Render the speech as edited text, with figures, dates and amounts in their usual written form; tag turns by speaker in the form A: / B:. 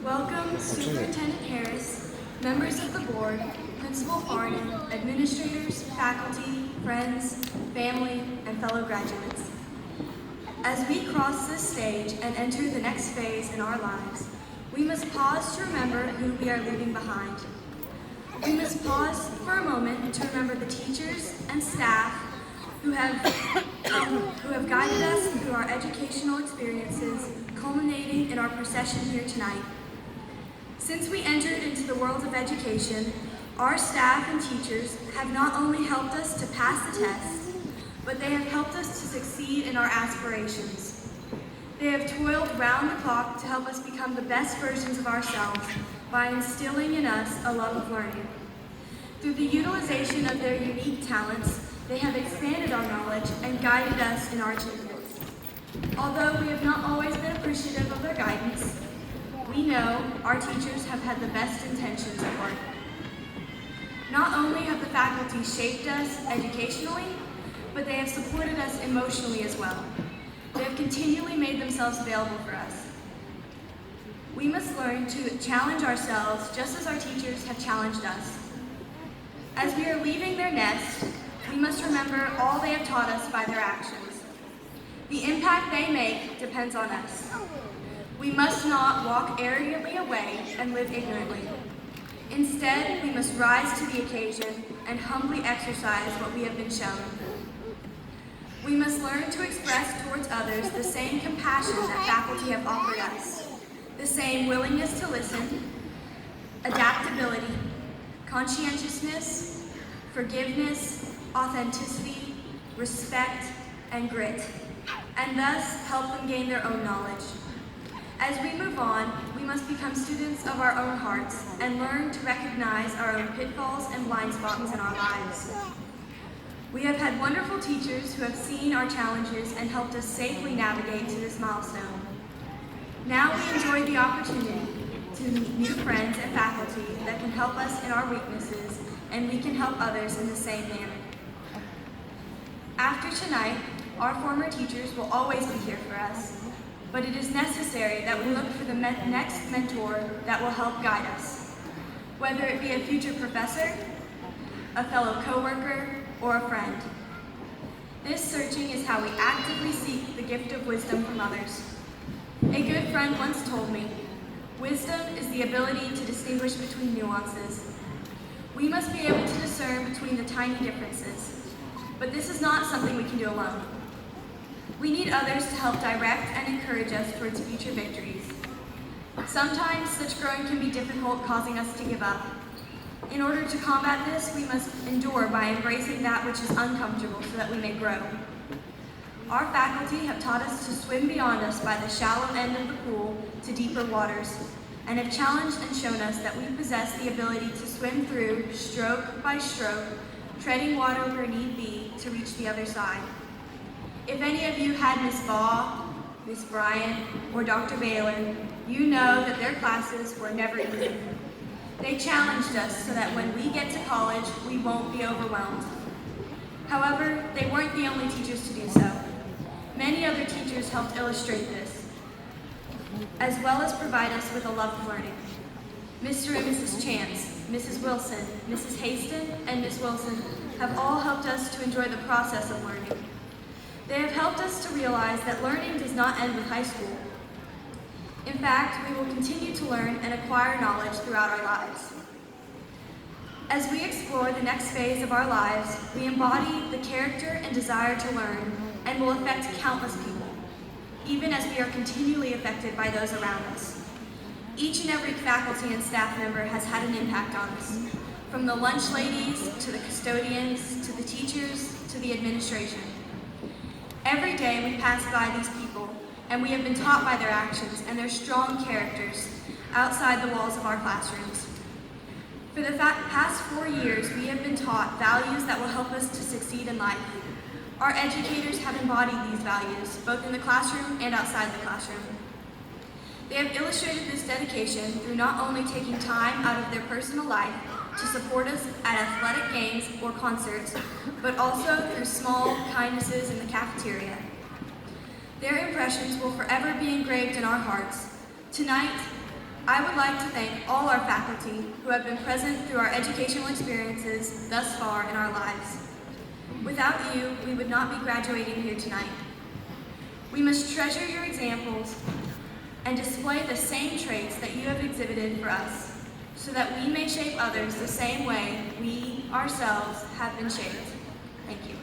A: Welcome, Superintendent Harris, members of the board, Principal Farnan, administrators, faculty, friends, family, and fellow graduates. As we cross this stage and enter the next phase in our lives, we must pause to remember who we are leaving behind. We must pause for a moment to remember the teachers and staff who have guided us through our educational experiences, culminating in our procession here tonight. Since we entered into the world of education, our staff and teachers have not only helped us to pass the test, but they have helped us to succeed in our aspirations. They have toiled round the clock to help us become the best versions of ourselves by instilling in us a love of learning. Through the utilization of their unique talents, they have expanded our knowledge and guided us in our achievements. Although we have not always been appreciative of their guidance, we know our teachers have had the best intentions at work. Not only have the faculty shaped us educationally, but they have supported us emotionally as well. They have continually made themselves available for us. We must learn to challenge ourselves just as our teachers have challenged us. As we are leaving their nest, we must remember all they have taught us by their actions. The impact they make depends on us. We must not walk arrogantly away and live ignorantly. Instead, we must rise to the occasion and humbly exercise what we have been shown. We must learn to express towards others the same compassion that faculty have offered us, the same willingness to listen, adaptability, conscientiousness, forgiveness, authenticity, respect, and grit, and thus help them gain their own knowledge. As we move on, we must become students of our own hearts and learn to recognize our own pitfalls and blind spots in our lives. We have had wonderful teachers who have seen our challenges and helped us safely navigate to this milestone. Now we enjoy the opportunity to meet new friends and faculty that can help us in our weaknesses, and we can help others in the same manner. After tonight, our former teachers will always be here for us, but it is necessary that we look for the next mentor that will help guide us, whether it be a future professor, a fellow coworker, or a friend. This searching is how we actively seek the gift of wisdom from others. A good friend once told me, wisdom is the ability to distinguish between nuances. We must be able to discern between the tiny differences, but this is not something we can do alone. We need others to help direct and encourage us towards future victories. Sometimes such growing can be difficult, causing us to give up. In order to combat this, we must endure by embracing that which is uncomfortable so that we may grow. Our faculty have taught us to swim beyond us by the shallow end of the pool to deeper waters, and have challenged and shown us that we possess the ability to swim through, stroke by stroke, treading water where need be to reach the other side. If any of you had Miss Baugh, Miss Bryant, or Dr. Baylor, you know that their classes were never easy. They challenged us so that when we get to college, we won't be overwhelmed. However, they weren't the only teachers to do so. Many other teachers helped illustrate this, as well as provide us with a love of learning. Mr. and Mrs. Chance, Mrs. Wilson, Mrs. Haston, and Miss Wilson have all helped us to enjoy the process of learning. They have helped us to realize that learning does not end with high school. In fact, we will continue to learn and acquire knowledge throughout our lives. As we explore the next phase of our lives, we embody the character and desire to learn and will affect countless people, even as we are continually affected by those around us. Each and every faculty and staff member has had an impact on us, from the lunch ladies to the custodians to the teachers to the administration. Every day we pass by these people, and we have been taught by their actions and their strong characters outside the walls of our classrooms. For the past 4 years, we have been taught values that will help us to succeed in life. Our educators have embodied these values, both in the classroom and outside the classroom. They have illustrated this dedication through not only taking time out of their personal life to support us at athletic games or concerts, but also through small kindnesses in the cafeteria. Their impressions will forever be engraved in our hearts. Tonight, I would like to thank all our faculty who have been present through our educational experiences thus far in our lives. Without you, we would not be graduating here tonight. We must treasure your examples and display the same traits that you have exhibited for us, so that we may shape others the same way we ourselves have been shaped. Thank you.